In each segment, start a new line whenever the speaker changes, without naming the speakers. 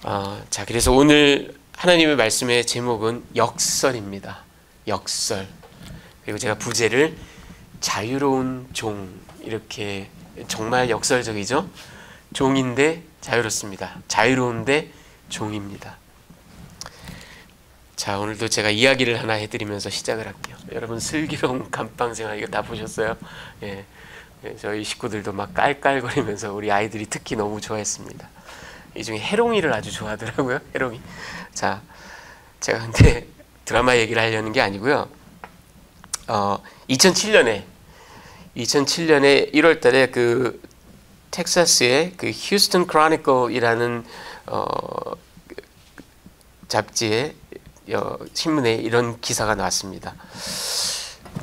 자, 그래서 오늘 하나님의 말씀의 제목은 역설입니다. 역설. 그리고 제가 부제를 자유로운 종, 이렇게 정말 역설적이죠? 종인데 자유롭습니다. 자유로운데 종입니다. 자, 오늘도 제가 이야기를 하나 해드리면서 시작을 할게요. 여러분, 슬기로운 감방생활 이거 다 보셨어요? 예. 저희 식구들도 막 깔깔거리면서 우리 아이들이 특히 너무 좋아했습니다. 이 중에 해롱이를 아주 좋아하더라고요. 해롱이. 자, 제가 근데 드라마 얘기를 하려는 게 아니고요. 2007년에 1월 달에 그 텍사스의 그 휴스턴 크로니클이라는 잡지에 신문에 이런 기사가 나왔습니다.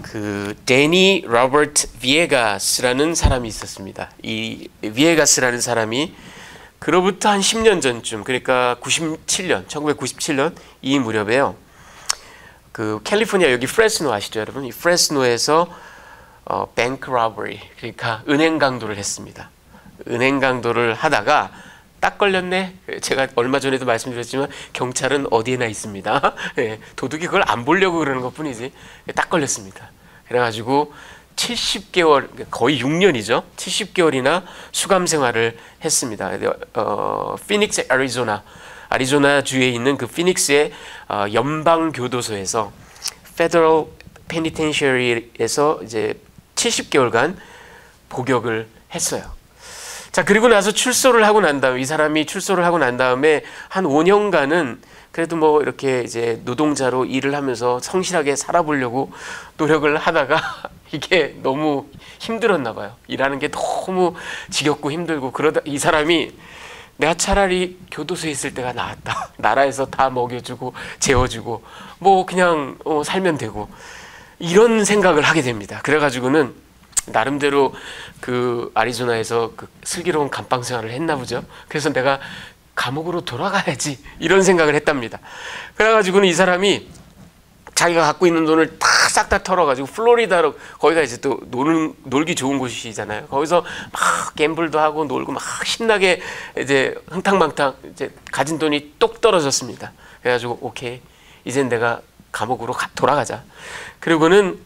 그 데니 로버트 비에가스라는 사람이 있었습니다. 이 비에가스라는 사람이 그로부터 한 10년 전쯤, 그러니까 1997년 이 무렵에요. 그 캘리포니아 여기 프레스노 아시죠, 여러분? 이 프레스노에서 뱅크 로버리, 그러니까 은행 강도를 했습니다. 은행 강도를 하다가 딱 걸렸네. 제가 얼마 전에도 말씀드렸지만 경찰은 어디에나 있습니다. 예, 도둑이 그걸 안 보려고 그러는 것뿐이지 딱 걸렸습니다. 그래가지고 70개월, 거의 6년이죠. 70개월이나 수감 생활을 했습니다. 피닉스, 아리조나 주에 있는 그 피닉스의 연방 교도소에서 Federal Penitentiary에서 이제 70개월간 복역을 했어요. 자, 그리고 나서 출소를 하고 난 다음에, 이 사람이 출소를 하고 난 다음에 한 5년간은 그래도 뭐 이렇게 이제 노동자로 일을 하면서 성실하게 살아보려고 노력을 하다가 이게 너무 힘들었나 봐요. 일하는 게 너무 지겹고 힘들고, 그러다 이 사람이 내가 차라리 교도소에 있을 때가 나았다. 나라에서 다 먹여주고 재워주고 뭐 그냥 살면 되고, 이런 생각을 하게 됩니다. 그래가지고는 나름대로 그 아리조나에서 그 슬기로운 감방 생활을 했나 보죠. 그래서 내가 감옥으로 돌아가야지, 이런 생각을 했답니다. 그래가지고는 이 사람이 자기가 갖고 있는 돈을 싹 다 털어가지고 플로리다로, 거기가 이제 또 놀기 좋은 곳이잖아요. 거기서 막 갬블도 하고 놀고 막 신나게 이제 흥탕망탕 이제 가진 돈이 똑 떨어졌습니다. 그래가지고 오케이, 이젠 내가 감옥으로 돌아가자. 그리고는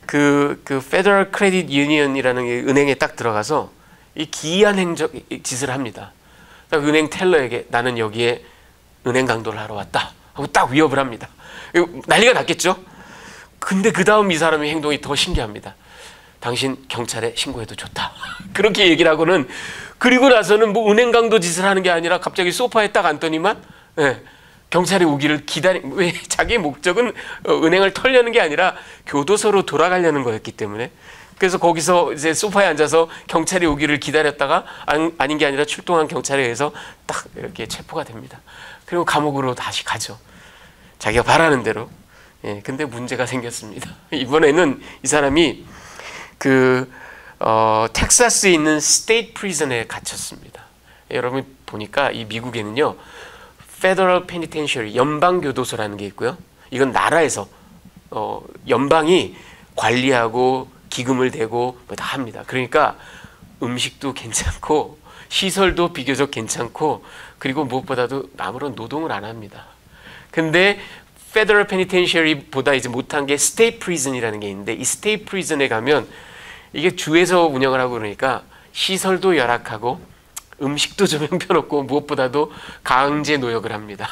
그 Federal Credit Union이라는 은행에 딱 들어가서 이 기이한 짓을 합니다. 은행 텔러에게 나는 여기에 은행 강도를 하러 왔다 하고 딱 위협을 합니다. 난리가 났겠죠. 근데 그 다음 이 사람의 행동이 더 신기합니다. 당신 경찰에 신고해도 좋다. 그렇게 얘기를 하고는, 그리고 나서는 뭐 은행 강도 짓을 하는 게 아니라 갑자기 소파에 딱 앉더니만 경찰이 오기를 왜 자기의 목적은 은행을 털려는 게 아니라 교도소로 돌아가려는 거였기 때문에, 그래서 거기서 이제 소파에 앉아서 경찰이 오기를 기다렸다가 아닌 게 아니라 출동한 경찰에 의해서 딱 이렇게 체포가 됩니다. 그리고 감옥으로 다시 가죠. 자기가 바라는 대로. 예, 근데 문제가 생겼습니다. 이번에는 이 사람이 텍사스에 있는 스테이트 프리즌에 갇혔습니다. 여러분 보니까 이 미국에는요, Federal Penitentiary, 연방교도소라는 게 있고요. 이건 나라에서 연방이 관리하고 기금을 대고 뭐 다 합니다. 그러니까 음식도 괜찮고 시설도 비교적 괜찮고, 그리고 무엇보다도 아무런 노동을 안 합니다. 근데 Federal Penitentiary보다 이제 못한 게 State Prison이라는 게 있는데, 이 State Prison에 가면 이게 주에서 운영을 하고 그러니까 시설도 열악하고 음식도 좀 형편없고 무엇보다도 강제 노역을 합니다.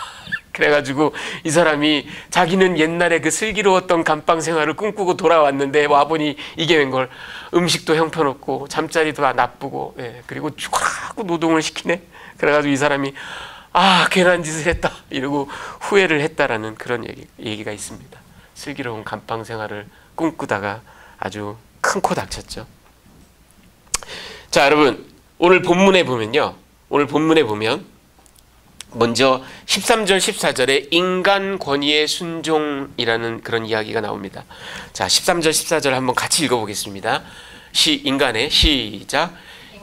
그래가지고 이 사람이 자기는 옛날에 그 슬기로웠던 감방 생활을 꿈꾸고 돌아왔는데 와보니 이게 웬걸, 음식도 형편없고 잠자리도 나쁘고, 그리고 죽으라고 노동을 시키네. 그래가지고 이 사람이 괜한 짓을 했다 이러고 후회를 했다라는 그런 얘기가 있습니다. 슬기로운 감방 생활을 꿈꾸다가 아주 큰 코 닥쳤죠. 자, 여러분, 오늘 본문에 보면 먼저 13절 14절에 인간 권위의 순종이라는 그런 이야기가 나옵니다. 자, 13절 14절 한번 같이 읽어보겠습니다. 시작.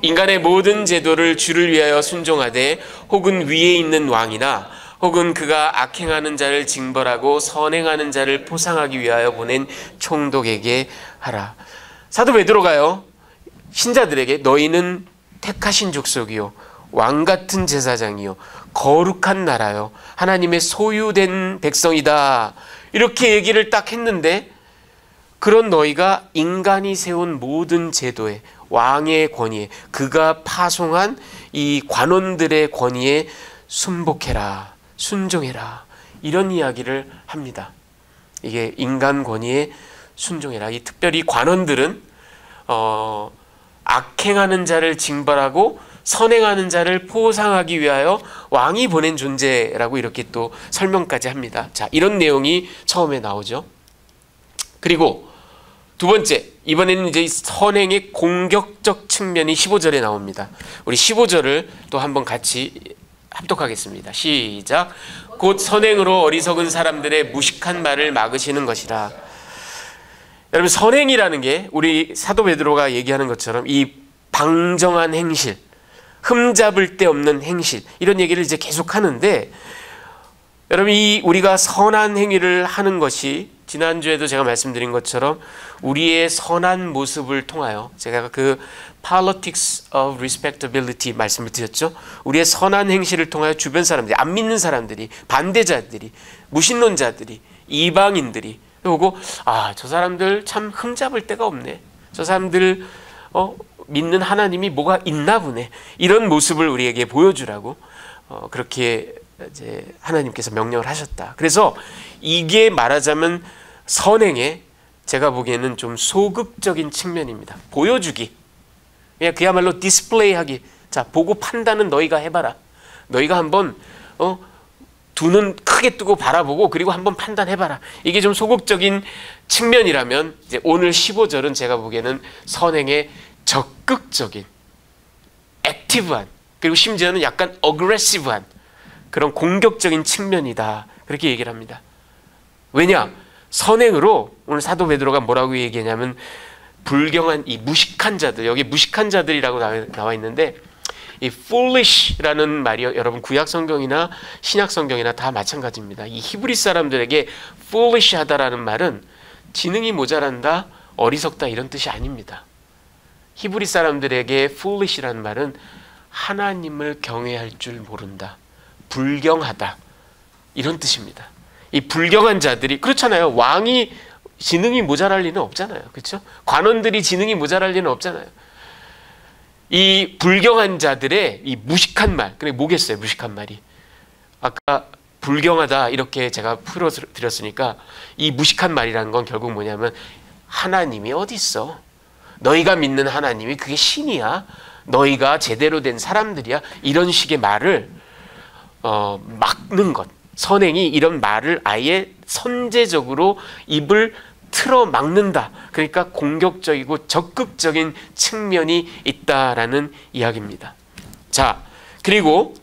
인간의 모든 제도를 주를 위하여 순종하되, 혹은 위에 있는 왕이나 혹은 그가 악행하는 자를 징벌하고 선행하는 자를 포상하기 위하여 보낸 총독에게 하라. 사도 베드로가요, 신자들에게 너희는 택하신 족속이요 왕 같은 제사장이요 거룩한 나라요, 하나님의 소유된 백성이다. 이렇게 얘기를 딱 했는데, 그런 너희가 인간이 세운 모든 제도에, 왕의 권위에, 그가 파송한 이 관원들의 권위에 순복해라, 순종해라, 이런 이야기를 합니다. 이게 인간 권위에 순종해라. 이 특별히 관원들은 악행하는 자를 징벌하고 선행하는 자를 포상하기 위하여 왕이 보낸 존재라고 이렇게 또 설명까지 합니다. 자, 이런 내용이 처음에 나오죠. 그리고 두 번째, 이번에는 이제 선행의 공격적 측면이 15절에 나옵니다. 우리 15절을 또 한번 같이 합독하겠습니다. 시작. 곧 선행으로 어리석은 사람들의 무식한 말을 막으시는 것이라. 여러분, 선행이라는 게 우리 사도 베드로가 얘기하는 것처럼 이 방정한 행실, 흠잡을 데 없는 행실, 이런 얘기를 이제 계속 하는데, 여러분, 이 우리가 선한 행위를 하는 것이 지난주에도 제가 말씀드린 것처럼 우리의 선한 모습을 통하여, 제가 그 politics of respectability 말씀을 드렸죠. 우리의 선한 행실을 통하여 주변 사람들이, 안 믿는 사람들이, 반대자들이, 무신론자들이, 이방인들이 보고, 아, 저 사람들 참 흠잡을 데가 없네, 저 사람들 믿는 하나님이 뭐가 있나 보네, 이런 모습을 우리에게 보여주라고 그렇게 이제 하나님께서 명령을 하셨다. 그래서 이게 말하자면 선행의, 제가 보기에는 좀 소극적인 측면입니다. 보여주기, 그냥 그야말로 디스플레이하기. 자, 보고 판단은 너희가 해봐라. 너희가 한번 두 눈 크게 뜨고 바라보고 그리고 한번 판단해봐라. 이게 좀 소극적인 측면이라면, 이제 오늘 15절은 제가 보기에는 선행의 적극적인, 액티브한, 그리고 심지어는 약간 어그레시브한 그런 공격적인 측면이다, 그렇게 얘기를 합니다. 왜냐? 선행으로 오늘 사도 베드로가 뭐라고 얘기하냐면, 불경한 이 무식한 자들, 여기 무식한 자들이라고 나와 있는데, 이 foolish라는 말이 여러분 구약 성경이나 신약 성경이나 다 마찬가지입니다. 이 히브리 사람들에게 foolish하다라는 말은 지능이 모자란다, 어리석다, 이런 뜻이 아닙니다. 히브리 사람들에게 foolish라는 말은 하나님을 경외할 줄 모른다, 불경하다, 이런 뜻입니다. 이 불경한 자들이, 그렇잖아요. 왕이 지능이 모자랄 리는 없잖아요. 그렇죠? 관원들이 지능이 모자랄 리는 없잖아요. 이 불경한 자들의 이 무식한 말, 그게 뭐겠어요? 무식한 말이. 아까 불경하다 이렇게 제가 풀어드렸으니까, 이 무식한 말이라는 건 결국 뭐냐면, 하나님이 어디 있어? 너희가 믿는 하나님이 그게 신이야? 너희가 제대로 된 사람들이야? 이런 식의 말을 막는 것. 선행이 이런 말을 아예 선제적으로 입을 틀어 막는다. 그러니까 공격적이고 적극적인 측면이 있다라는 이야기입니다. 자, 그리고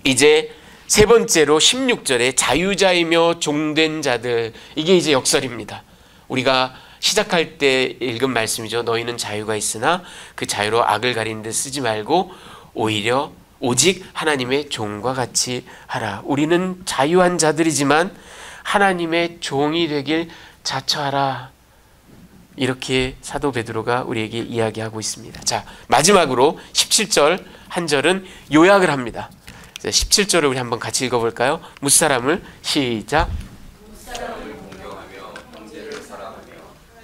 이제 세 번째로 16절에 자유자이며 종된 자들, 이게 이제 역설입니다. 우리가 시작할 때 읽은 말씀이죠. 너희는 자유가 있으나 그 자유로 악을 가리는 데 쓰지 말고 오직 하나님의 종과 같이 하라. 우리는 자유한 자들이지만 하나님의 종이 되길 자처하라. 이렇게 사도 베드로가 우리에게 이야기하고 있습니다. 자, 마지막으로 17절 한 절은 요약을 합니다. 17절을 우리 한번 같이 읽어볼까요? 무사람을 시작. 무사람을 공경하며 형제를 사랑하며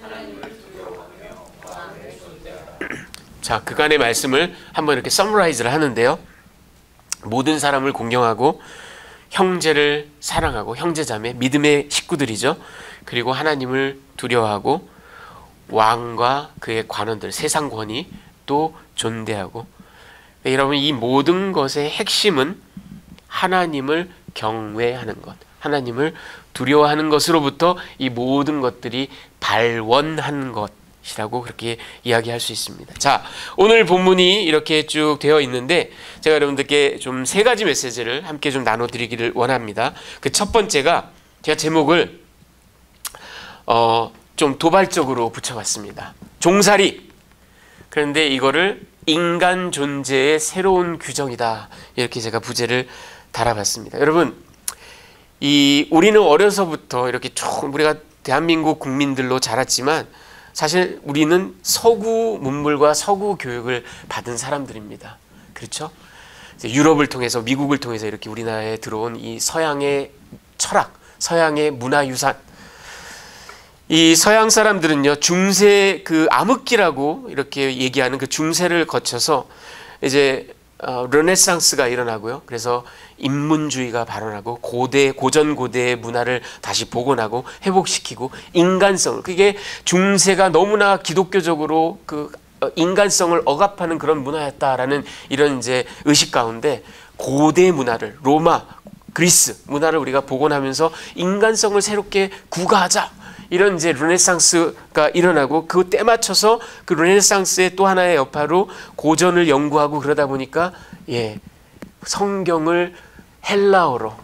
하나님을 두려워하며 왕을 존대하라. 자, 그간의 말씀을 한번 이렇게 서머라이즈를 하는데요. 모든 사람을 공경하고 형제를 사랑하고, 형제자매, 믿음의 식구들이죠. 그리고 하나님을 두려워하고 왕과 그의 관원들, 세상 권위 또 존대하고. 여러분, 이 모든 것의 핵심은 하나님을 경외하는 것, 하나님을 두려워하는 것으로부터 이 모든 것들이 발원한 것이라고 그렇게 이야기할 수 있습니다. 자, 오늘 본문이 이렇게 쭉 되어 있는데, 제가 여러분들께 좀 세 가지 메시지를 함께 좀 나눠드리기를 원합니다. 그 첫 번째가, 제가 제목을 좀 도발적으로 붙여봤습니다. 종살이. 그런데 이거를 인간 존재의 새로운 규정이다, 이렇게 제가 부제를 달아봤습니다. 여러분, 우리는 어려서부터 이렇게 우리가 대한민국 국민들로 자랐지만, 사실 우리는 서구 문물과 서구 교육을 받은 사람들입니다. 그렇죠? 유럽을 통해서 미국을 통해서 이렇게 우리나라에 들어온 이 서양의 철학, 서양의 문화유산. 이 서양 사람들은요, 중세 그 암흑기라고 이렇게 얘기하는 그 중세를 거쳐서 이제 르네상스가 일어나고요. 그래서 인문주의가 발원하고 고전 고대의 문화를 다시 복원하고 회복시키고 인간성을, 그게 중세가 너무나 기독교적으로 그 인간성을 억압하는 그런 문화였다라는 이런 이제 의식 가운데 고대 문화를, 로마, 그리스 문화를 우리가 복원하면서 인간성을 새롭게 구가하자, 이런 이제 르네상스가 일어나고, 그 때 맞춰서 그 르네상스의 또 하나의 여파로 고전을 연구하고 그러다 보니까 성경을 헬라어로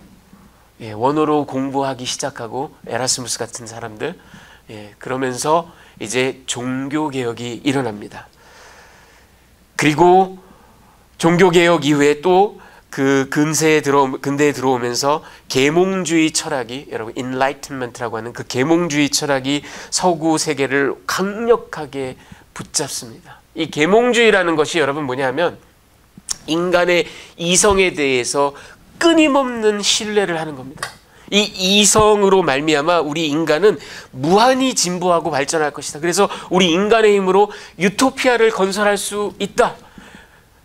원어로 공부하기 시작하고, 에라스무스 같은 사람들, 그러면서 이제 종교개혁이 일어납니다. 그리고 종교개혁 이후에 또 그 근대에 들어오면서 계몽주의 철학이, 여러분 인라이트먼트라고 하는 그 계몽주의 철학이 서구 세계를 강력하게 붙잡습니다. 이 계몽주의라는 것이 여러분 뭐냐면, 인간의 이성에 대해서 끊임없는 신뢰를 하는 겁니다. 이 이성으로 말미암아 우리 인간은 무한히 진보하고 발전할 것이다. 그래서 우리 인간의 힘으로 유토피아를 건설할 수 있다.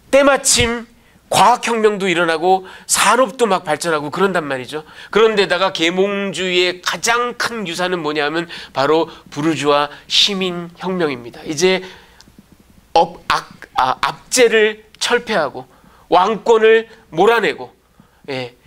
때마침 과학혁명도 일어나고 산업도 막 발전하고 그런단 말이죠. 그런데다가 계몽주의의 가장 큰 유산은 뭐냐면 바로 부르주아 시민혁명입니다. 이제 압제를 철폐하고 왕권을 몰아내고,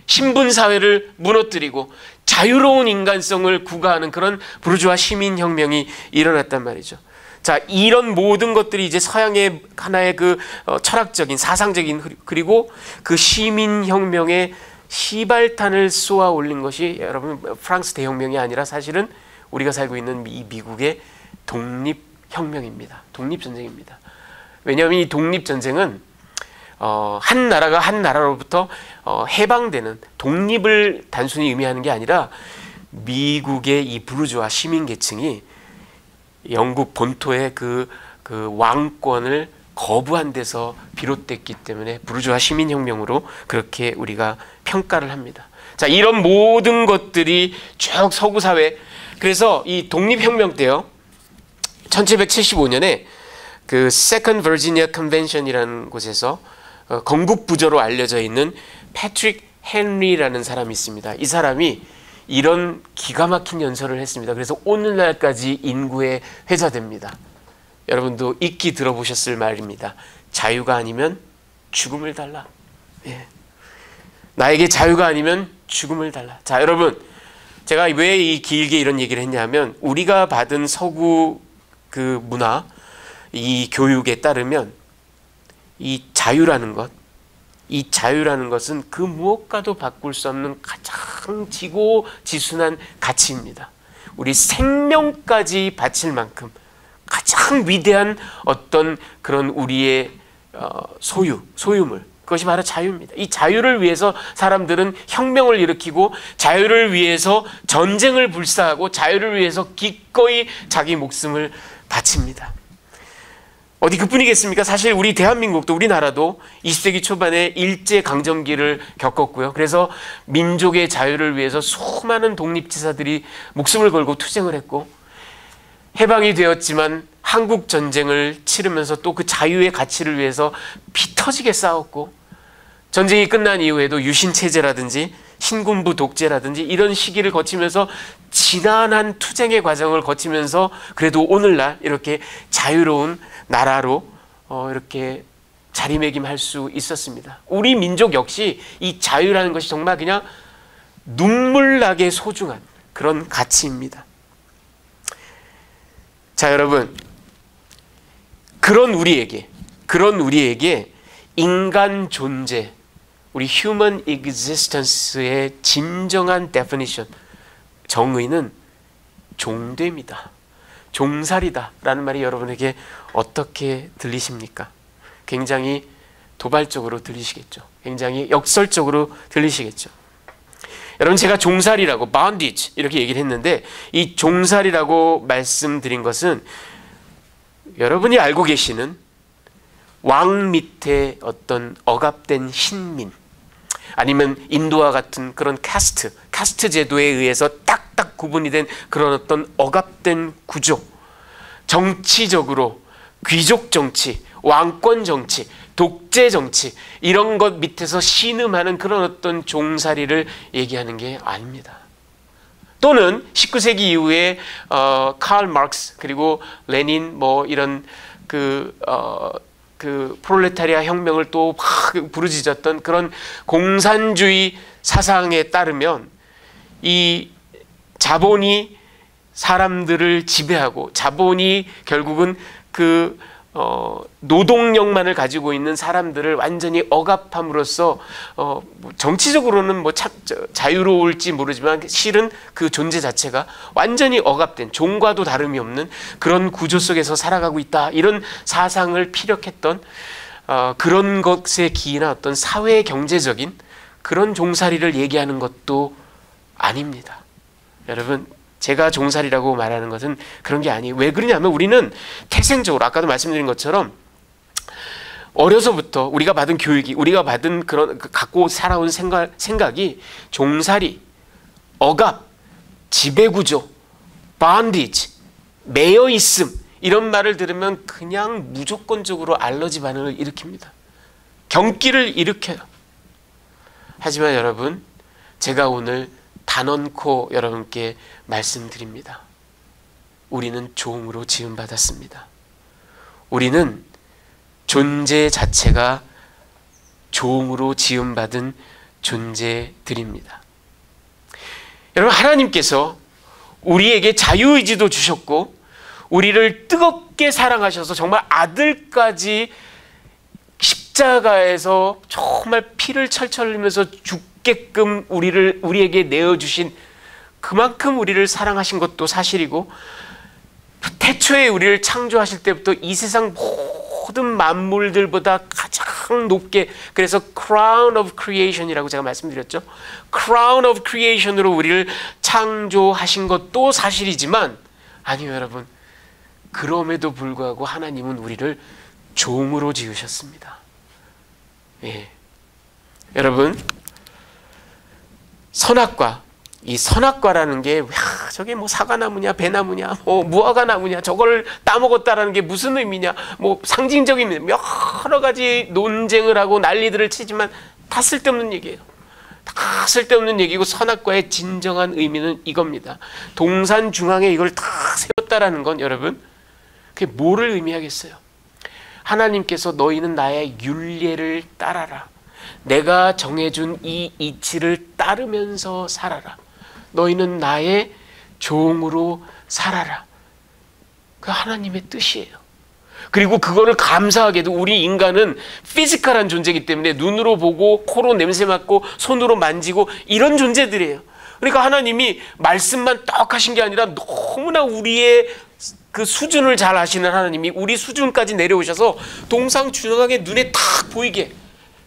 신분사회를 무너뜨리고 자유로운 인간성을 구가하는 그런 부르주아 시민혁명이 일어났단 말이죠. 자, 이런 모든 것들이 이제 서양의 하나의 그 철학적인, 사상적인, 그리고 그 시민혁명의 시발탄을 쏘아 올린 것이 여러분 프랑스 대혁명이 아니라 사실은 우리가 살고 있는 미국의 독립혁명입니다. 독립전쟁입니다. 왜냐하면 이 독립전쟁은 한 나라가 한 나라로부터 해방되는, 독립을 단순히 의미하는 게 아니라 미국의 이 부르주아 시민계층이 영국 본토의 그 왕권을 거부한 데서 비롯됐기 때문에 부르주아 시민혁명으로 그렇게 우리가 평가를 합니다. 자, 이런 모든 것들이 쭉 서구 사회, 그래서 이 독립혁명 때요, 1775년에 그 Second Virginia Convention이라는 곳에서 건국 부저로 알려져 있는 패트릭 헨리라는 사람이 있습니다. 이 사람이 이런 기가 막힌 연설을 했습니다. 그래서 오늘날까지 인구에 회자됩니다. 여러분도 익히 들어보셨을 말입니다. 자유가 아니면 죽음을 달라. 나에게 자유가 아니면 죽음을 달라. 자, 여러분, 제가 왜 이 길게 이런 얘기를 했냐면, 우리가 받은 서구 그 문화, 이 교육에 따르면 이 자유라는 것은 그 무엇과도 바꿀 수 없는 가장 지고지순한 가치입니다. 우리 생명까지 바칠 가장 위대한 어떤 그런 우리의 소유물, 그것이 바로 자유입니다. 이 자유를 위해서 사람들은 혁명을 일으키고, 자유를 위해서 전쟁을 불사하고, 자유를 위해서 기꺼이 자기 목숨을 바칩니다. 어디 그뿐이겠습니까? 사실 우리 대한민국도, 우리나라도 20세기 초반에 일제강점기를 겪었고요. 그래서 민족의 자유를 위해서 수많은 독립지사들이 목숨을 걸고 투쟁을 했고, 해방이 되었지만 한국전쟁을 치르면서 또 그 자유의 가치를 위해서 피 터지게 싸웠고, 전쟁이 끝난 이후에도 유신체제라든지 신군부 독재라든지 이런 시기를 거치면서 지난한 투쟁의 과정을 거치면서 그래도 오늘날 이렇게 자유로운 나라로 이렇게 자리매김할 수 있었습니다. 우리 민족 역시 이 자유라는 것이 정말 그냥 눈물나게 소중한 그런 가치입니다. 자, 여러분, 그런 우리에게 인간 존재, 우리 human existence의 진정한 definition, 정의는 종되입니다. 종살이다 라는 말이 여러분에게 어떻게 들리십니까? 굉장히 도발적으로 들리시겠죠. 굉장히 역설적으로 들리시겠죠. 여러분, 제가 종살이라고, bondage 이렇게 얘기를 했는데, 이 종살이라고 말씀드린 것은 여러분이 알고 계시는 왕 밑에 어떤 억압된 신민, 아니면 인도와 같은 그런 카스트 제도에 의해서 딱딱 구분이 된 그런 어떤 억압된 구조, 정치적으로 귀족 정치, 왕권 정치, 독재 정치, 이런 것 밑에서 신음하는 그런 어떤 종살이를 얘기하는 게 아닙니다. 또는 19세기 이후에 칼 마르크스 그리고 레닌 뭐 이런 그 프롤레타리아 혁명을 또 막 부르짖었던 그런 공산주의 사상에 따르면 이 자본이 사람들을 지배하고 자본이 결국은 그 노동력만을 가지고 있는 사람들을 완전히 억압함으로써 정치적으로는 뭐 자유로울지 모르지만 실은 그 존재 자체가 완전히 억압된, 종과도 다름이 없는 그런 구조 속에서 살아가고 있다, 이런 사상을 피력했던 그런 것에 기인한 어떤 사회 경제적인 그런 종살이를 얘기하는 것도 아닙니다. 여러분, 제가 종살이라고 말하는 것은 그런 게 아니에요. 왜 그러냐면 우리는 태생적으로 아까도 말씀드린 것처럼 어려서부터 우리가 받은 교육이, 우리가 받은 그런 갖고 살아온 생각이 종살이, 억압, 지배구조, bondage, 매여있음, 이런 말을 들으면 그냥 무조건적으로 알러지 반응을 일으킵니다. 경기를 일으켜요. 하지만 여러분, 제가 오늘 단언코 여러분께 말씀드립니다. 우리는 종으로 지음받았습니다. 우리는 존재 자체가 종으로 지음받은 존재들입니다. 여러분, 하나님께서 우리에게 자유의지도 주셨고 우리를 뜨겁게 사랑하셔서 정말 아들까지 십자가에서 정말 피를 철철 흘리면서 죽게끔 우리에게 내어주신, 그만큼 우리를 사랑하신 것도 사실이고, 태초에 우리를 창조하실 때부터 이 세상 모든 만물들보다 가장 높게, 그래서 crown of creation이라고 제가 말씀드렸죠. crown of creation으로 우리를 창조하신 것도 사실이지만, 아니요 여러분, 그럼에도 불구하고 하나님은 우리를 종으로 지으셨습니다. 예. 여러분, 선악과, 이 선악과라는 게 저게 뭐 사과나무냐 배나무냐 뭐 무화과나무냐 저걸 따먹었다라는 게 무슨 의미냐, 뭐 상징적인 여러 가지 논쟁을 하고 난리들을 치지만 다 쓸데없는 얘기예요. 다 쓸데없는 얘기고, 선악과의 진정한 의미는 이겁니다. 동산 중앙에 이걸 다 세웠다라는 건 여러분, 그게 뭐를 의미하겠어요? 하나님께서 너희는 나의 율례를 따라라, 내가 정해준 이 이치를 따르면서 살아라, 너희는 나의 종으로 살아라. 그 하나님의 뜻이에요. 그리고 그거를 감사하게도 우리 인간은 피지컬한 존재이기 때문에 눈으로 보고 코로 냄새 맡고 손으로 만지고 이런 존재들이에요. 그러니까 하나님이 말씀만 딱 하신 게 아니라 너무나 우리의 그 수준을 잘 아시는 하나님이 우리 수준까지 내려오셔서 동상중앙하게 눈에 탁 보이게,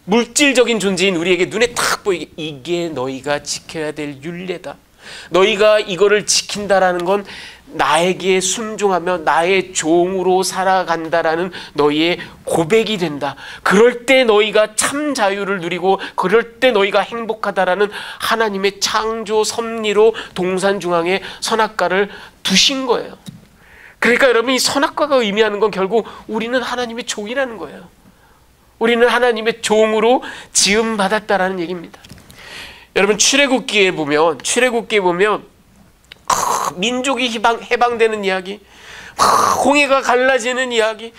물질적인 존재인 우리에게 눈에 탁 보이게, 이게 너희가 지켜야 될 율례다, 너희가 이거를 지킨다라는 건 나에게 순종하며 나의 종으로 살아간다라는 너희의 고백이 된다. 그럴 때 너희가 참 자유를 누리고 그럴 때 너희가 행복하다라는 하나님의 창조 섭리로 동산중앙에 선악과를 두신 거예요. 그러니까 여러분, 이 선악과가 의미하는 건 결국 우리는 하나님의 종이라는 거예요. 우리는 하나님의 종으로 지음받았다라는 얘기입니다. 여러분, 출애굽기에 보면 민족이 해방되는 이야기, 홍해가 갈라지는 이야기,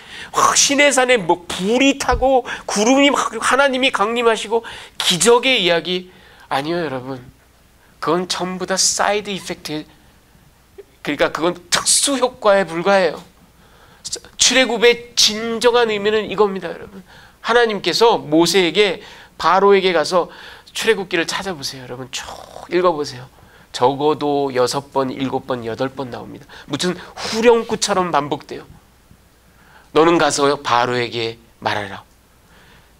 시내 산에 뭐 불이 타고 구름이 하나님이 강림하시고 기적의 이야기, 아니요 여러분, 그건 전부 다 사이드 이펙트, 그러니까 그건 특수 효과에 불과해요. 출애굽의 진정한 의미는 이겁니다. 여러분, 하나님께서 모세에게, 바로에게 가서 출애굽기를 찾아보세요. 여러분 쭉 읽어보세요. 적어도 6번, 7번, 8번 나옵니다. 무슨 후렴구처럼 반복돼요. 너는 가서 바로에게 말하라.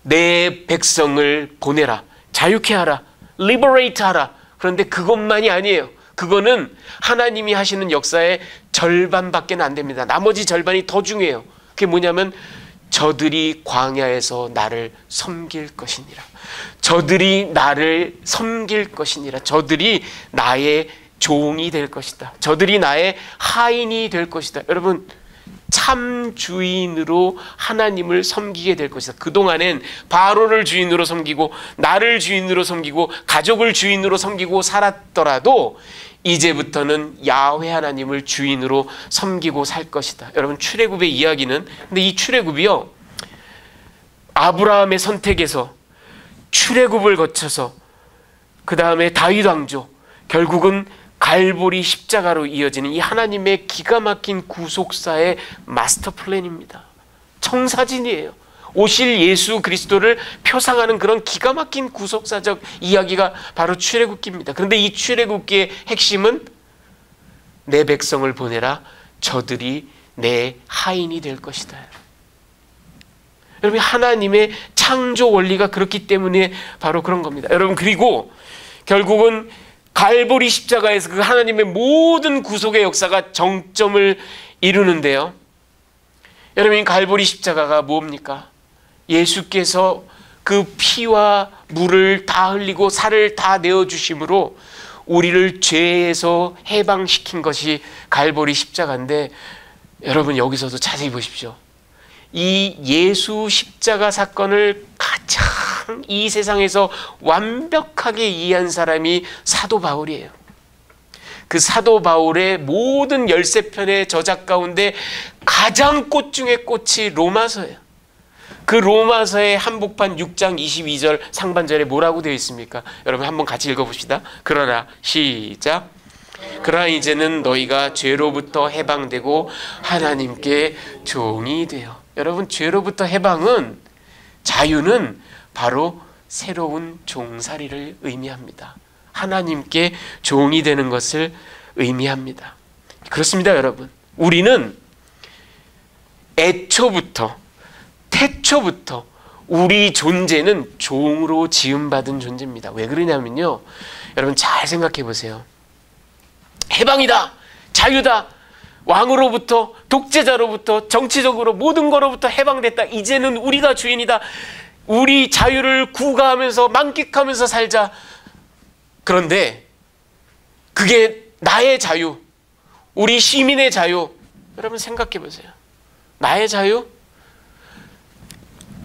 내 백성을 보내라. 자유케 하라. liberate 하라. 그런데 그것만이 아니에요. 그거는 하나님이 하시는 역사의 절반밖에 안 됩니다. 나머지 절반이 더 중요해요. 그게 뭐냐면 저들이 광야에서 나를 섬길 것이니라. 저들이 나를 섬길 것이니라. 저들이 나의 종이 될 것이다. 저들이 나의 하인이 될 것이다. 여러분, 참 주인으로 하나님을 섬기게 될 것이다. 그동안엔 바로를 주인으로 섬기고 나를 주인으로 섬기고 가족을 주인으로 섬기고 살았더라도 이제부터는 야훼 하나님을 주인으로 섬기고 살 것이다. 여러분, 출애굽의 이야기는, 근데 이 출애굽이요, 아브라함의 선택에서 출애굽을 거쳐서 그 다음에 다윗 왕조, 결국은 갈보리 십자가로 이어지는 이 하나님의 기가 막힌 구속사의 마스터 플랜입니다. 청사진이에요. 오실 예수 그리스도를 표상하는 그런 기가 막힌 구속사적 이야기가 바로 출애굽기입니다. 그런데 이 출애굽기의 핵심은 내 백성을 보내라. 저들이 내 하인이 될 것이다. 여러분, 하나님의 창조 원리가 그렇기 때문에 바로 그런 겁니다. 여러분, 그리고 결국은 갈보리 십자가에서 그 하나님의 모든 구속의 역사가 정점을 이루는데요. 여러분, 갈보리 십자가가 뭡니까? 예수께서 그 피와 물을 다 흘리고 살을 다 내어주심으로 우리를 죄에서 해방시킨 것이 갈보리 십자가인데, 여러분 여기서도 자세히 보십시오. 이 예수 십자가 사건을 가장 이 세상에서 완벽하게 이해한 사람이 사도 바울이에요. 그 사도 바울의 모든 13편의 저작 가운데 가장 꽃 중에 꽃이 로마서예요. 그 로마서의 한복판 6장 22절 상반절에 뭐라고 되어 있습니까? 여러분 한번 같이 읽어봅시다. 그러나 시작. 그러나 이제는 너희가 죄로부터 해방되고 하나님께 종이 되어. 여러분, 죄로부터 해방은, 자유는 바로 새로운 종살이를 의미합니다. 하나님께 종이 되는 것을 의미합니다. 그렇습니다, 여러분. 우리는 애초부터, 태초부터 우리 존재는 종으로 지음받은 존재입니다. 왜 그러냐면요, 여러분 잘 생각해 보세요. 해방이다, 자유다, 왕으로부터, 독재자로부터, 정치적으로 모든 거로부터 해방됐다. 이제는 우리가 주인이다. 우리 자유를 구가하면서 만끽하면서 살자. 그런데 그게 나의 자유, 우리 시민의 자유. 여러분 생각해 보세요. 나의 자유?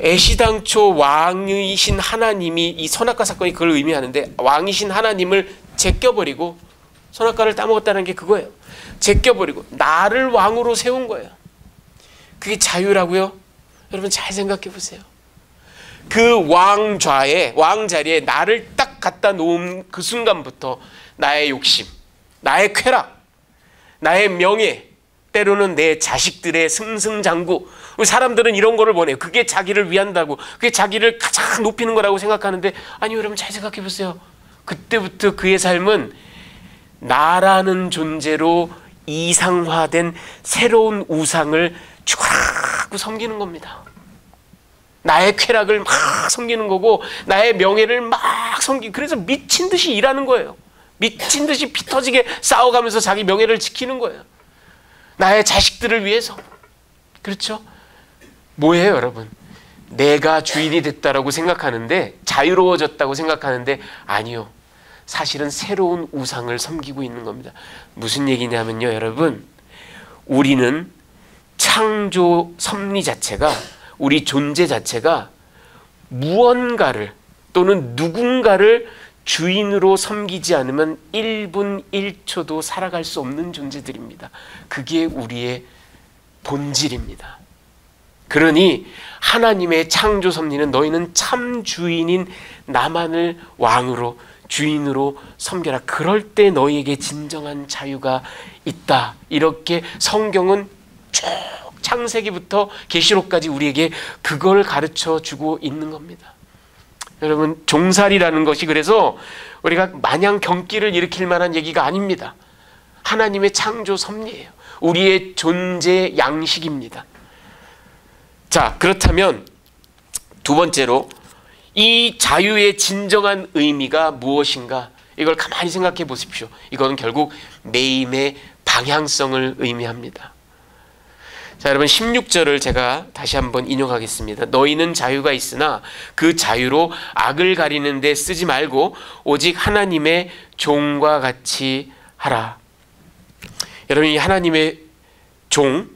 애시당초 왕이신 하나님이, 이 선악과 사건이 그걸 의미하는데, 왕이신 하나님을 제껴버리고, 선악과를 따먹었다는 게 그거예요. 제껴버리고 나를 왕으로 세운 거예요. 그게 자유라고요? 여러분 잘 생각해 보세요. 그 왕좌에, 왕자리에 나를 딱 갖다 놓은 그 순간부터 나의 욕심, 나의 쾌락, 나의 명예, 때로는 내 자식들의 승승장구, 사람들은 이런 거를 원해요. 그게 자기를 위한다고, 그게 자기를 가장 높이는 거라고 생각하는데, 아니 여러분 잘 생각해 보세요. 그때부터 그의 삶은 나라는 존재로 이상화된 새로운 우상을 쫙 섬기는 겁니다. 나의 쾌락을 막 섬기는 거고, 나의 명예를 막 섬기고, 그래서 미친 듯이 일하는 거예요. 미친 듯이 피 터지게 싸워가면서 자기 명예를 지키는 거예요. 나의 자식들을 위해서. 그렇죠? 뭐예요, 여러분? 내가 주인이 됐다라고 생각하는데, 자유로워졌다고 생각하는데, 아니요. 사실은 새로운 우상을 섬기고 있는 겁니다. 무슨 얘기냐면요, 여러분, 우리는 창조 섭리 자체가, 우리 존재 자체가 무언가를 또는 누군가를 주인으로 섬기지 않으면 1분 1초도 살아갈 수 없는 존재들입니다. 그게 우리의 본질입니다. 그러니 하나님의 창조 섭리는 너희는 참 주인인 나만을 왕으로, 주인으로 섬겨라. 그럴 때 너희에게 진정한 자유가 있다. 이렇게 성경은 쭉 창세기부터 계시록까지 우리에게 그걸 가르쳐 주고 있는 겁니다. 여러분, 종살이라는 것이 그래서 우리가 마냥 경기를 일으킬 만한 얘기가 아닙니다. 하나님의 창조 섭리예요. 우리의 존재 양식입니다. 자, 그렇다면 두 번째로 이 자유의 진정한 의미가 무엇인가? 이걸 가만히 생각해 보십시오. 이거는 결국 매임의 방향성을 의미합니다. 자, 여러분 16절을 제가 다시 한번 인용하겠습니다. 너희는 자유가 있으나 그 자유로 악을 가리는 데 쓰지 말고 오직 하나님의 종과 같이 하라. 여러분, 이 하나님의 종,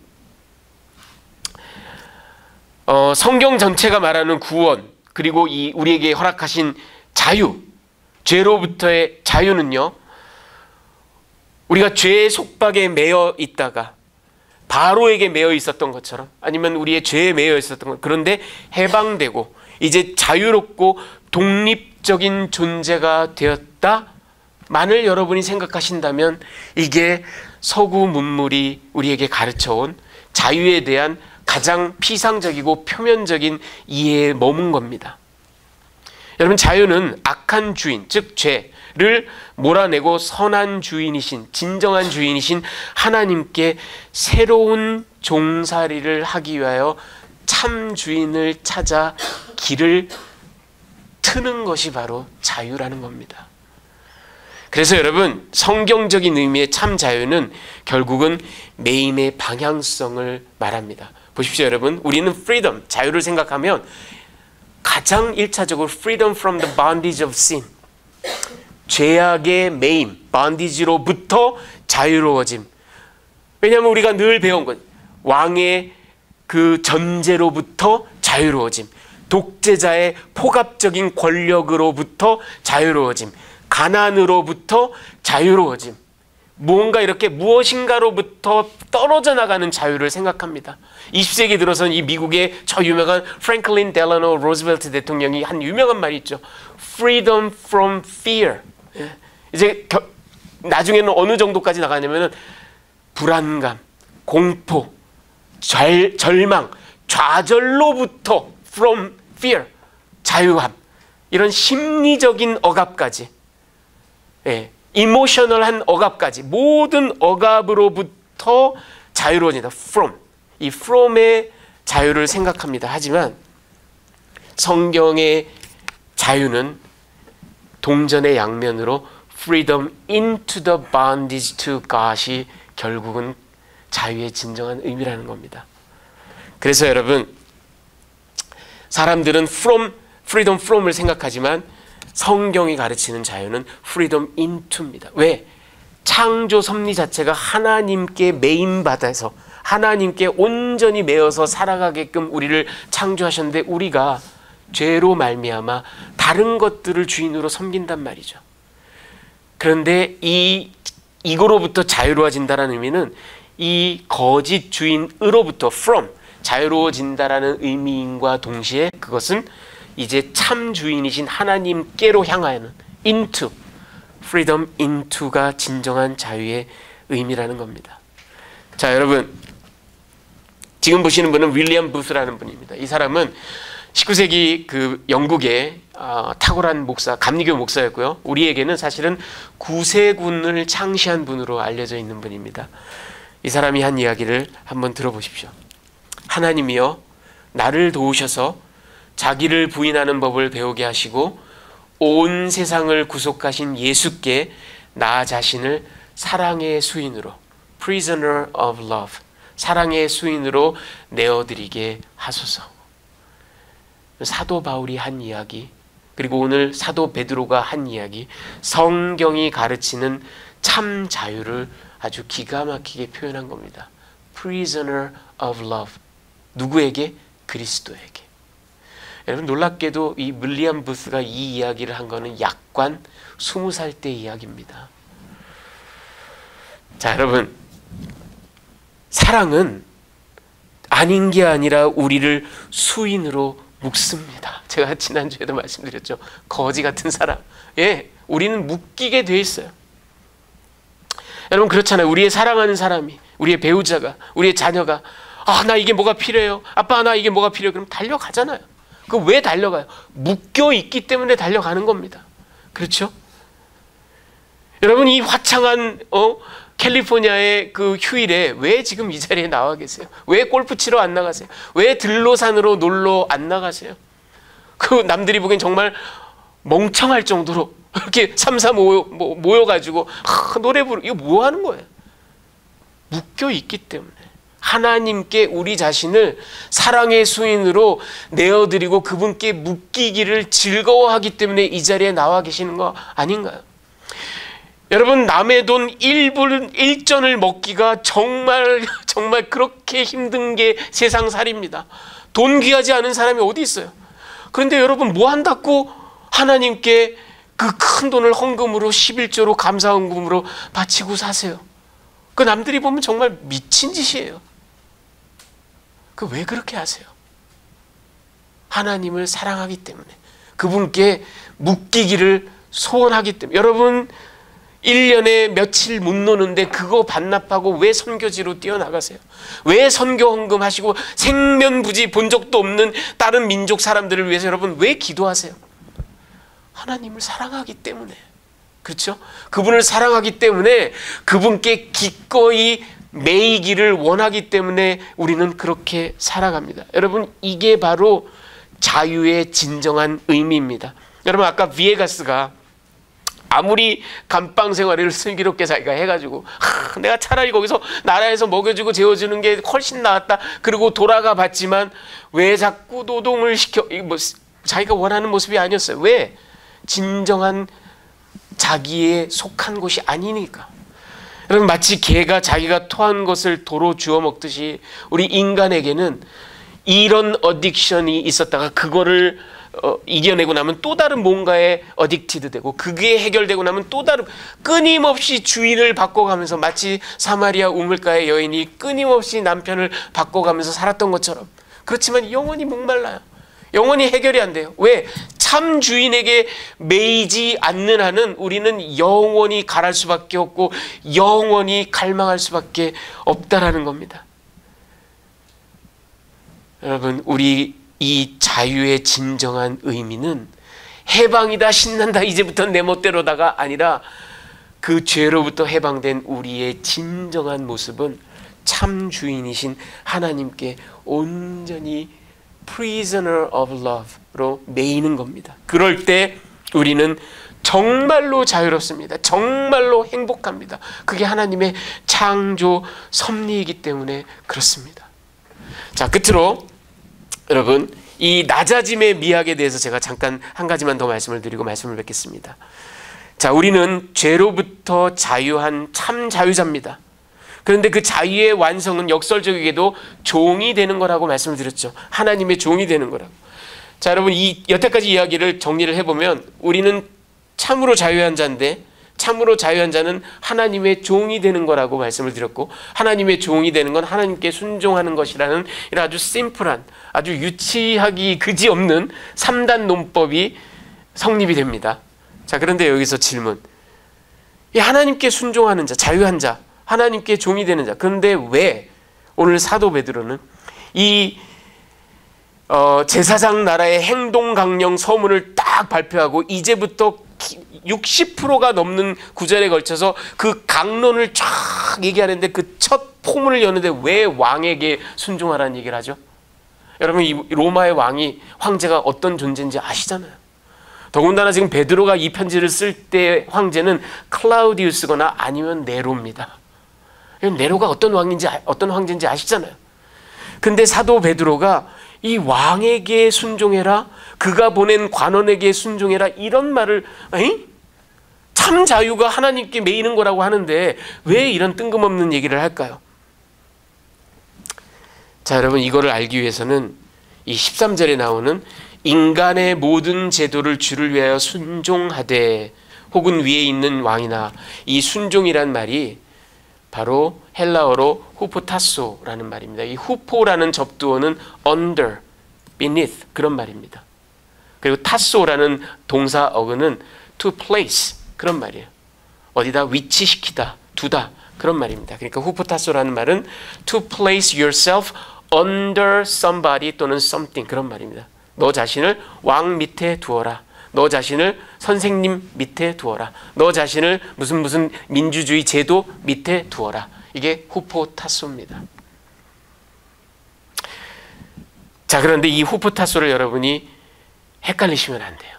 성경 전체가 말하는 구원, 그리고 이 우리에게 허락하신 자유, 죄로부터의 자유는요, 우리가 죄의 속박에 매여 있다가 바로에게 매여 있었던 것처럼, 아니면 우리의 죄에 매여 있었던 것, 그런데 해방되고 이제 자유롭고 독립적인 존재가 되었다 만을 여러분이 생각하신다면, 이게 서구 문물이 우리에게 가르쳐온 자유에 대한 가장 피상적이고 표면적인 이해에 머문 겁니다. 여러분, 자유는 악한 주인, 즉 죄를 몰아내고 선한 주인이신, 진정한 주인이신 하나님께 새로운 종살이를 하기 위하여 참 주인을 찾아 길을 트는 것이 바로 자유라는 겁니다. 그래서 여러분, 성경적인 의미의 참 자유는 결국은 매임의 방향성을 말합니다. 보십시오, 여러분. 우리는 freedom, 자유를 생각하면 가장 1차적으로 freedom from the bondage of sin, 죄악의 매임, bondage로부터 자유로워짐. 왜냐하면 우리가 늘 배운 것, 왕의 그 전제로부터 자유로워짐, 독재자의 폭압적인 권력으로부터 자유로워짐, 가난으로부터 자유로워짐, 무언가 이렇게 무엇인가로부터 떨어져 나가는 자유를 생각합니다. 20세기 들어서는 이 미국의 저 유명한 프랭클린 델라노 로즈벨트 대통령이 한 유명한 말이 있죠. Freedom from fear. 이제 나중에는 어느 정도까지 나가냐면은 불안감, 공포, 절망, 좌절로부터 from fear, 자유함, 이런 심리적인 억압까지, 이모셔널한 억압까지, 모든 억압으로부터 자유로워진다. from, 이 from의 자유를 생각합니다. 하지만 성경의 자유는 동전의 양면으로 freedom into the bondage to God이 결국은 자유의 진정한 의미라는 겁니다. 그래서 여러분, 사람들은 freedom from을 생각하지만 성경이 가르치는 자유는 freedom into입니다. 왜? 창조 섭리 자체가 하나님께 매임받아서 하나님께 온전히 매어서 살아가게끔 우리를 창조하셨는데, 우리가 죄로 말미암아 다른 것들을 주인으로 섬긴단 말이죠. 그런데 이거로부터 자유로워진다는 의미는 이 거짓 주인으로부터 from, 자유로워진다라는 의미인과 동시에 그것은 이제 참 주인이신 하나님께로 향하는 into, freedom into가 진정한 자유의 의미라는 겁니다. 자, 여러분, 지금 보시는 분은 윌리엄 부스라는 분입니다. 이 사람은 19세기 그 영국의 탁월한 목사, 감리교 목사였고요. 우리에게는 사실은 구세군을 창시한 분으로 알려져 있는 분입니다. 이 사람이 한 이야기를 한번 들어보십시오. 하나님이여, 나를 도우셔서 자기를 부인하는 법을 배우게 하시고 온 세상을 구속하신 예수께 나 자신을 사랑의 수인으로, prisoner of love, 사랑의 수인으로 내어드리게 하소서. 사도 바울이 한 이야기, 그리고 오늘 사도 베드로가 한 이야기, 성경이 가르치는 참 자유를 아주 기가 막히게 표현한 겁니다. prisoner of love. 누구에게? 그리스도에게. 여러분, 놀랍게도 이 윌리엄 부스가 이 이야기를 한 거는 약관 20살 때 이야기입니다. 자, 여러분, 사랑은 아닌 게 아니라 우리를 수인으로 묶습니다. 제가 지난주에도 말씀드렸죠. 거지 같은 사랑. 우리는 묶이게 돼 있어요. 여러분, 그렇잖아요. 우리의 사랑하는 사람이, 우리의 배우자가, 우리의 자녀가 나 이게 뭐가 필요해요. 아빠, 나 이게 뭐가 필요해요. 그럼 달려가잖아요. 그 왜 달려가요? 묶여 있기 때문에 달려가는 겁니다. 그렇죠? 여러분, 이 화창한 캘리포니아의 그 휴일에 왜 지금 이 자리에 나와 계세요? 왜 골프 치러 안 나가세요? 왜 들로산으로 놀러 안 나가세요? 그 남들이 보기엔 정말 멍청할 정도로 이렇게 3, 4 모여가지고 노래 부르고, 이거 뭐 하는 거예요? 묶여 있기 때문에. 하나님께 우리 자신을 사랑의 수인으로 내어드리고 그분께 묶이기를 즐거워하기 때문에 이 자리에 나와 계시는 거 아닌가요? 여러분, 남의 돈 1전을 먹기가 정말 그렇게 힘든 게 세상살이입니다. 돈 귀하지 않은 사람이 어디 있어요? 그런데 여러분, 뭐 한다고 하나님께 그 큰 돈을 헌금으로 11조로 감사헌금으로 바치고 사세요? 그 남들이 보면 정말 미친 짓이에요. 그 왜 그렇게 하세요? 하나님을 사랑하기 때문에, 그분께 묶이기를 소원하기 때문에. 여러분, 1년에 며칠 못 노는데 그거 반납하고 왜 선교지로 뛰어나가세요? 왜 선교 헌금하시고 생면부지 본 적도 없는 다른 민족 사람들을 위해서 여러분 왜 기도하세요? 하나님을 사랑하기 때문에. 그렇죠? 그분을 사랑하기 때문에 그분께 기꺼이 매이기를 원하기 때문에 우리는 그렇게 살아갑니다. 여러분, 이게 바로 자유의 진정한 의미입니다. 여러분, 아까 비에가스가 아무리 감방 생활을 슬기롭게 자기가 해가지고 내가 차라리 거기서 나라에서 먹여주고 재워주는 게 훨씬 나았다, 그리고 돌아가 봤지만 왜 자꾸 노동을 시켜, 뭐 자기가 원하는 모습이 아니었어요. 왜? 진정한 자기에 속한 곳이 아니니까. 여러분, 마치 개가 자기가 토한 것을 도로 주워 먹듯이 우리 인간에게는 이런 어딕션이 있었다가 그거를 이겨내고 나면 또 다른 뭔가에 어딕티드 되고, 그게 해결되고 나면 또 다른, 끊임없이 주인을 바꿔가면서, 마치 사마리아 우물가의 여인이 끊임없이 남편을 바꿔가면서 살았던 것처럼. 그렇지만 영원히 목말라요. 영원히 해결이 안 돼요. 왜? 참 주인에게 매이지 않는 한은 우리는 영원히 갈할 수밖에 없고 영원히 갈망할 수밖에 없다라는 겁니다. 여러분, 우리 이 자유의 진정한 의미는 해방이다, 신난다, 이제부터 내 멋대로다가 아니라, 그 죄로부터 해방된 우리의 진정한 모습은 참 주인이신 하나님께 온전히 prisoner of love로 매이는 겁니다. 그럴 때 우리는 정말로 자유롭습니다. 정말로 행복합니다. 그게 하나님의 창조 섭리이기 때문에 그렇습니다. 자, 끝으로 여러분, 이 낮아짐의 미학에 대해서 제가 잠깐 한 가지만 더 말씀을 드리고 말씀을 맺겠습니다. 자, 우리는 죄로부터 자유한 참 자유자입니다. 그런데 그 자유의 완성은 역설적이게도 종이 되는 거라고 말씀을 드렸죠. 하나님의 종이 되는 거라고. 자, 여러분, 이 여태까지 이야기를 정리를 해보면 우리는 참으로 자유한 자인데, 참으로 자유한 자는 하나님의 종이 되는 거라고 말씀을 드렸고, 하나님의 종이 되는 건 하나님께 순종하는 것이라는 이런 아주 심플한, 아주 유치하기 그지없는 3단 논법이 성립이 됩니다. 자, 그런데 여기서 질문. 이 하나님께 순종하는 자, 자유한 자, 하나님께 종이 되는 자, 그런데 왜 오늘 사도 베드로는 이 제사장 나라의 행동 강령 서문을 딱 발표하고 이제부터 60%가 넘는 구절에 걸쳐서 그 강론을 쫙 얘기하는데, 그 첫 포문을 여는데 왜 왕에게 순종하라는 얘기를 하죠? 여러분, 이 로마의 왕이, 황제가 어떤 존재인지 아시잖아요. 더군다나 지금 베드로가 이 편지를 쓸 때 황제는 클라우디우스거나 아니면 네로입니다. 네로가 어떤 왕인지, 어떤 황제인지 아시잖아요. 근데 사도 베드로가 이 왕에게 순종해라, 그가 보낸 관원에게 순종해라, 이런 말을, 참 자유가 하나님께 매이는 거라고 하는데 왜 이런 뜬금없는 얘기를 할까요? 자, 여러분, 이거를 알기 위해서는 이 13절에 나오는 인간의 모든 제도를 주를 위하여 순종하되, 혹은 위에 있는 왕이나, 이 순종이란 말이 바로 헬라어로 후포타소라는 말입니다. 이 후포라는 접두어는 under, beneath 그런 말입니다. 그리고 타소라는 동사 어근은 to place 그런 말이에요. 어디다 위치시키다, 두다 그런 말입니다. 그러니까 후포타소라는 말은 to place yourself under somebody 또는 something 그런 말입니다. 너 자신을 왕 밑에 두어라. 너 자신을 선생님 밑에 두어라. 너 자신을 무슨 민주주의 제도 밑에 두어라. 이게 후포타소입니다. 자, 그런데 이 후포타소를 여러분이 헷갈리시면 안 돼요.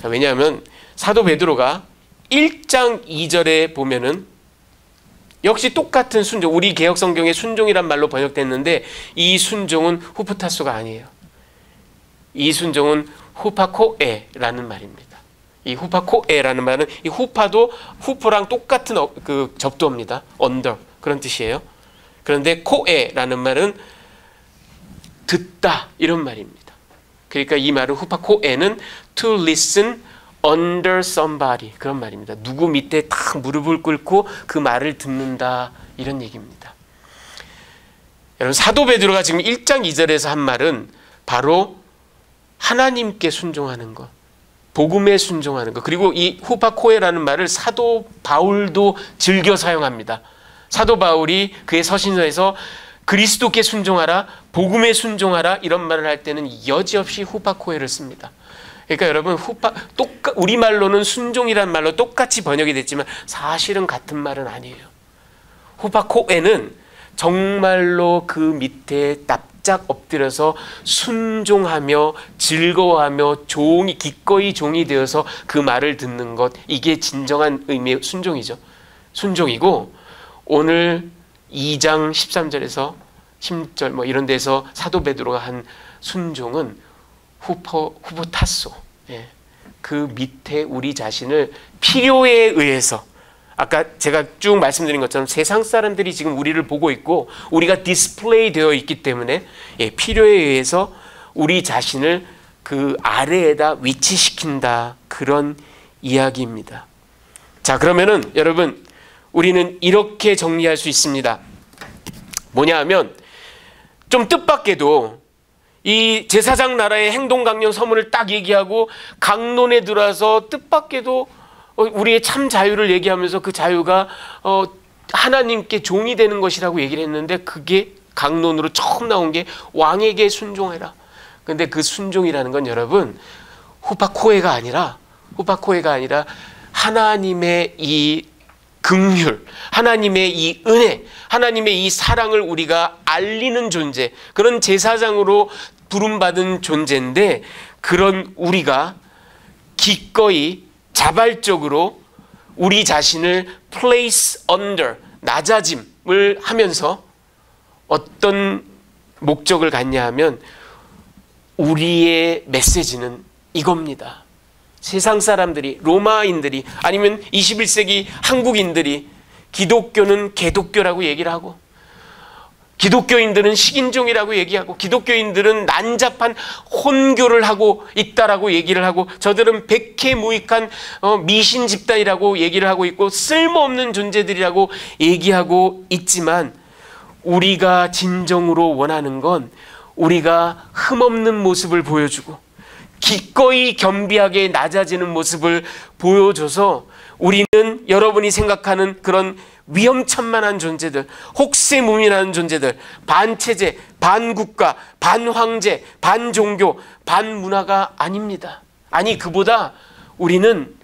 왜냐하면 사도 베드로가 1장 2절에 보면은 역시 똑같은 순종, 우리 개혁 성경에 순종이란 말로 번역됐는데 이 순종은 후프타소가 아니에요. 이 순종은 후파코에라는 말입니다. 이 후파코에라는 말은 이 후파도 후프랑 똑같은 그 접두어입니다. under 그런 뜻이에요. 그런데 코에라는 말은 듣다 이런 말입니다. 그러니까 이 말은 후파코에는 to listen under somebody 그런 말입니다. 누구 밑에 딱 무릎을 꿇고 그 말을 듣는다 이런 얘기입니다. 여러분 사도 베드로가 지금 1장 2절에서 한 말은 바로 하나님께 순종하는 것, 복음에 순종하는 것, 그리고 이 후파코에라는 말을 사도 바울도 즐겨 사용합니다. 사도 바울이 그의 서신서에서 그리스도께 순종하라, 복음에 순종하라 이런 말을 할 때는 여지없이 후파코에를 씁니다. 그러니까 여러분 우리말로는 순종이란 말로 똑같이 번역이 됐지만 사실은 같은 말은 아니에요. 후파코에는 정말로 그 밑에 납작 엎드려서 순종하며 즐거워하며 기꺼이 종이 되어서 그 말을 듣는 것, 이게 진정한 의미의 순종이죠. 순종이고 오늘 2장 13절에서 10절 뭐 이런 데서 사도 베드로가 한 순종은 후보타소, 그 밑에 우리 자신을 필요에 의해서, 아까 제가 쭉 말씀드린 것처럼 세상 사람들이 지금 우리를 보고 있고 우리가 디스플레이 되어 있기 때문에 필요에 의해서 우리 자신을 그 아래에다 위치시킨다, 그런 이야기입니다. 자, 그러면은 여러분 우리는 이렇게 정리할 수 있습니다. 뭐냐 하면 좀 뜻밖에도 이 제사장 나라의 행동강령 서문을 딱 얘기하고 강론에 들어와서 뜻밖에도 우리의 참 자유를 얘기하면서 그 자유가 하나님께 종이 되는 것이라고 얘기를 했는데 그게 강론으로 처음 나온 게 왕에게 순종해라. 근데 그 순종이라는 건 여러분 후파코에가 아니라 하나님의 이 긍휼, 하나님의 이 은혜, 하나님의 이 사랑을 우리가 알리는 존재, 그런 제사장으로 부름받은 존재인데, 그런 우리가 기꺼이 자발적으로 우리 자신을 place under, 낮아짐을 하면서 어떤 목적을 갖냐 하면 우리의 메시지는 이겁니다. 세상 사람들이, 로마인들이, 아니면 21세기 한국인들이 기독교는 개독교라고 얘기를 하고, 기독교인들은 식인종이라고 얘기하고, 기독교인들은 난잡한 혼교를 하고 있다라고 얘기를 하고, 저들은 백해무익한 미신 집단이라고 얘기를 하고 있고, 쓸모없는 존재들이라고 얘기하고 있지만, 우리가 진정으로 원하는 건 우리가 흠없는 모습을 보여주고 기꺼이 겸비하게 낮아지는 모습을 보여줘서 우리는 여러분이 생각하는 그런 위험천만한 존재들, 혹세무민한 존재들, 반체제, 반국가, 반황제, 반종교, 반문화가 아닙니다. 아니, 그보다 우리는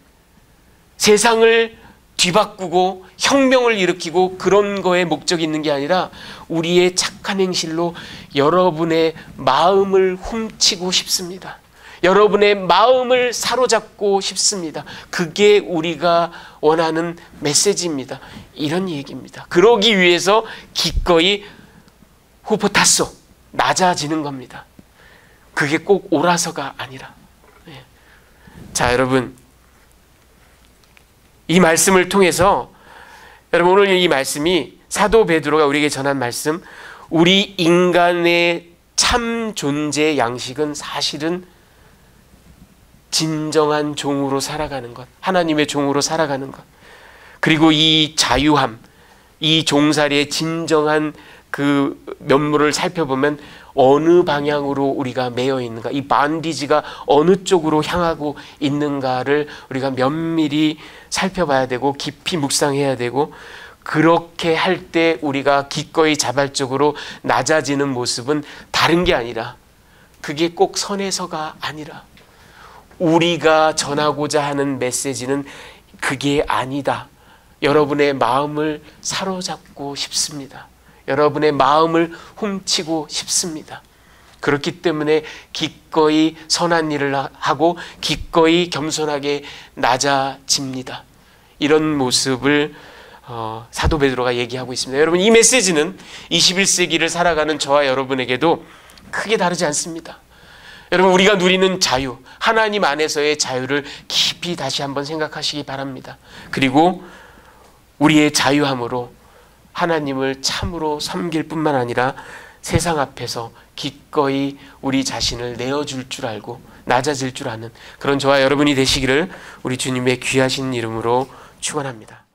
세상을 뒤바꾸고 혁명을 일으키고 그런 거에 목적이 있는 게 아니라 우리의 착한 행실로 여러분의 마음을 훔치고 싶습니다. 여러분의 마음을 사로잡고 싶습니다. 그게 우리가 원하는 메시지입니다. 이런 얘기입니다. 그러기 위해서 기꺼이 후포타소, 낮아지는 겁니다. 그게 꼭 옳아서가 아니라. 자, 여러분, 이 말씀을 통해서 여러분 오늘 이 말씀이 사도 베드로가 우리에게 전한 말씀, 우리 인간의 참 존재 양식은 사실은 진정한 종으로 살아가는 것, 하나님의 종으로 살아가는 것, 그리고 이 자유함, 이 종살이의 진정한 그 면모를 살펴보면 어느 방향으로 우리가 매여 있는가, 이 반디지가 어느 쪽으로 향하고 있는가를 우리가 면밀히 살펴봐야 되고 깊이 묵상해야 되고, 그렇게 할 때 우리가 기꺼이 자발적으로 낮아지는 모습은 다른 게 아니라, 그게 꼭 선에서가 아니라 우리가 전하고자 하는 메시지는 그게 아니다. 여러분의 마음을 사로잡고 싶습니다. 여러분의 마음을 훔치고 싶습니다. 그렇기 때문에 기꺼이 선한 일을 하고 기꺼이 겸손하게 낮아집니다. 이런 모습을 사도 베드로가 얘기하고 있습니다. 여러분, 이 메시지는 21세기를 살아가는 저와 여러분에게도 크게 다르지 않습니다. 여러분, 우리가 누리는 자유, 하나님 안에서의 자유를 깊이 다시 한번 생각하시기 바랍니다. 그리고 우리의 자유함으로 하나님을 참으로 섬길 뿐만 아니라 세상 앞에서 기꺼이 우리 자신을 내어줄 줄 알고 낮아질 줄 아는 그런 저와 여러분이 되시기를 우리 주님의 귀하신 이름으로 축원합니다.